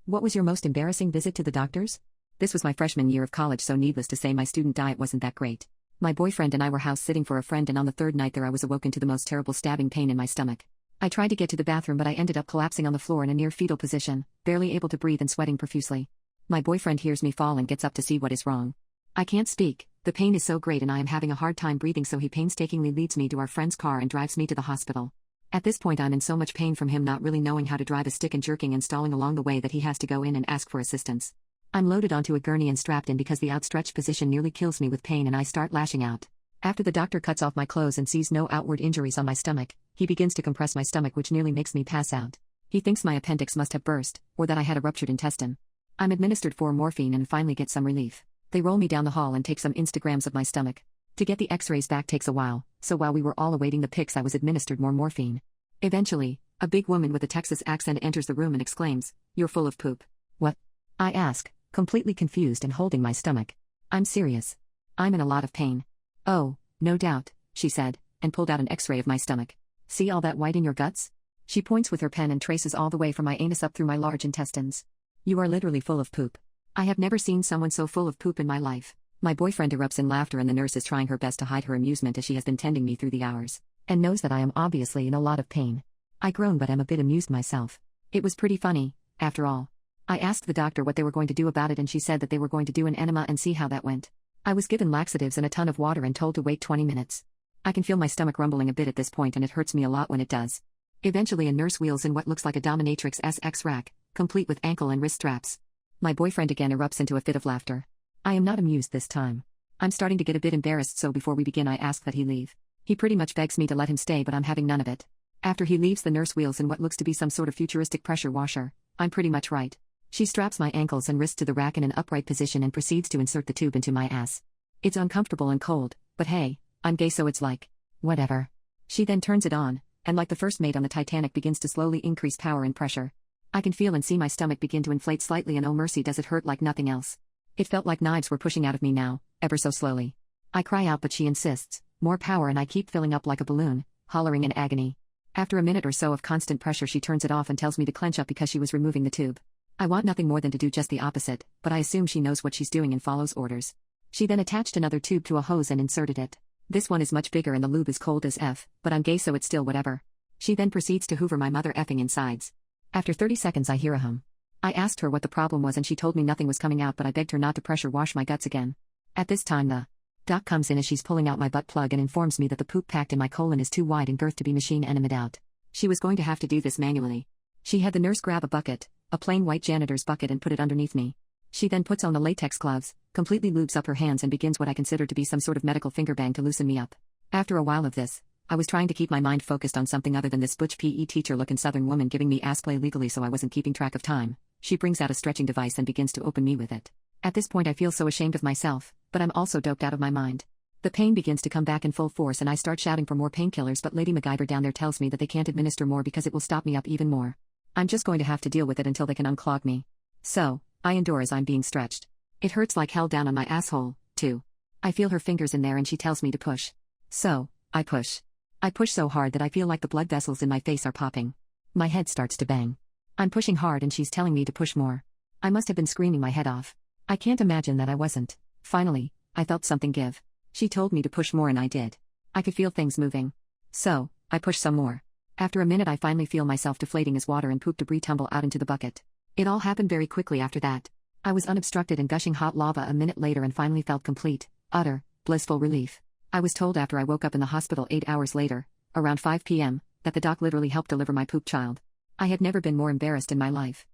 What was your most embarrassing visit to the doctors? This was my freshman year of college, so needless to say my student diet wasn't that great. My boyfriend and I were house sitting for a friend, and on the third night there I was awoken to the most terrible stabbing pain in my stomach. I tried to get to the bathroom, but I ended up collapsing on the floor in a near fetal position, barely able to breathe and sweating profusely. My boyfriend hears me fall and gets up to see what is wrong. I can't speak, the pain is so great and I am having a hard time breathing, so he painstakingly leads me to our friend's car and drives me to the hospital. At this point I'm in so much pain from him not really knowing how to drive a stick and jerking and stalling along the way that he has to go in and ask for assistance. I'm loaded onto a gurney and strapped in because the outstretched position nearly kills me with pain, and I start lashing out. After the doctor cuts off my clothes and sees no outward injuries on my stomach, he begins to compress my stomach, which nearly makes me pass out. He thinks my appendix must have burst, or that I had a ruptured intestine. I'm administered 4 morphine and finally get some relief. They roll me down the hall and take some Instagrams of my stomach. To get the x-rays back takes a while, so while we were all awaiting the pics I was administered more morphine. Eventually, a big woman with a Texas accent enters the room and exclaims, "You're full of poop." "What?" I ask, completely confused and holding my stomach. "I'm serious. I'm in a lot of pain." "Oh, no doubt," she said, and pulled out an x-ray of my stomach. "See all that white in your guts?" She points with her pen and traces all the way from my anus up through my large intestines. "You are literally full of poop." I have never seen someone so full of poop in my life. My boyfriend erupts in laughter, and the nurse is trying her best to hide her amusement as she has been tending me through the hours, and knows that I am obviously in a lot of pain. I groan but am a bit amused myself. It was pretty funny, after all. I asked the doctor what they were going to do about it, and she said that they were going to do an enema and see how that went. I was given laxatives and a ton of water and told to wait 20 minutes. I can feel my stomach rumbling a bit at this point, and it hurts me a lot when it does. Eventually a nurse wheels in what looks like a dominatrix SX rack, complete with ankle and wrist straps. My boyfriend again erupts into a fit of laughter. I am not amused this time. I'm starting to get a bit embarrassed, so before we begin I ask that he leave. He pretty much begs me to let him stay, but I'm having none of it. After he leaves, the nurse wheels in what looks to be some sort of futuristic pressure washer. I'm pretty much right. She straps my ankles and wrists to the rack in an upright position and proceeds to insert the tube into my ass. It's uncomfortable and cold, but hey, I'm gay, so it's like, whatever. She then turns it on, and like the first mate on the Titanic begins to slowly increase power and pressure. I can feel and see my stomach begin to inflate slightly, and oh mercy does it hurt like nothing else. It felt like knives were pushing out of me now, ever so slowly. I cry out but she insists, more power, and I keep filling up like a balloon, hollering in agony. After a minute or so of constant pressure she turns it off and tells me to clench up because she was removing the tube. I want nothing more than to do just the opposite, but I assume she knows what she's doing and follows orders. She then attached another tube to a hose and inserted it. This one is much bigger and the lube is cold as F, but I'm gay so it's still whatever. She then proceeds to hoover my mother effing insides. After 30 seconds I hear a hum. I asked her what the problem was and she told me nothing was coming out, but I begged her not to pressure wash my guts again. At this time the doc comes in as she's pulling out my butt plug and informs me that the poop packed in my colon is too wide in girth to be machine enemed out. She was going to have to do this manually. She had the nurse grab a bucket, a plain white janitor's bucket, and put it underneath me. She then puts on the latex gloves, completely lubes up her hands, and begins what I consider to be some sort of medical finger bang to loosen me up. After a while of this, I was trying to keep my mind focused on something other than this butch PE teacher-looking southern woman giving me ass play legally, so I wasn't keeping track of time. She brings out a stretching device and begins to open me with it. At this point I feel so ashamed of myself, but I'm also doped out of my mind. The pain begins to come back in full force and I start shouting for more painkillers, but Lady MacGyver down there tells me that they can't administer more because it will stop me up even more. I'm just going to have to deal with it until they can unclog me. So, I endure as I'm being stretched. It hurts like hell down on my asshole, too. I feel her fingers in there and she tells me to push. So, I push. I push so hard that I feel like the blood vessels in my face are popping. My head starts to bang. I'm pushing hard and she's telling me to push more. I must have been screaming my head off. I can't imagine that I wasn't. Finally, I felt something give. She told me to push more and I did. I could feel things moving. So, I pushed some more. After a minute I finally feel myself deflating as water and poop debris tumble out into the bucket. It all happened very quickly after that. I was unobstructed and gushing hot lava a minute later and finally felt complete, utter, blissful relief. I was told after I woke up in the hospital 8 hours later, around 5 p.m., that the doc literally helped deliver my poop child. I had never been more embarrassed in my life.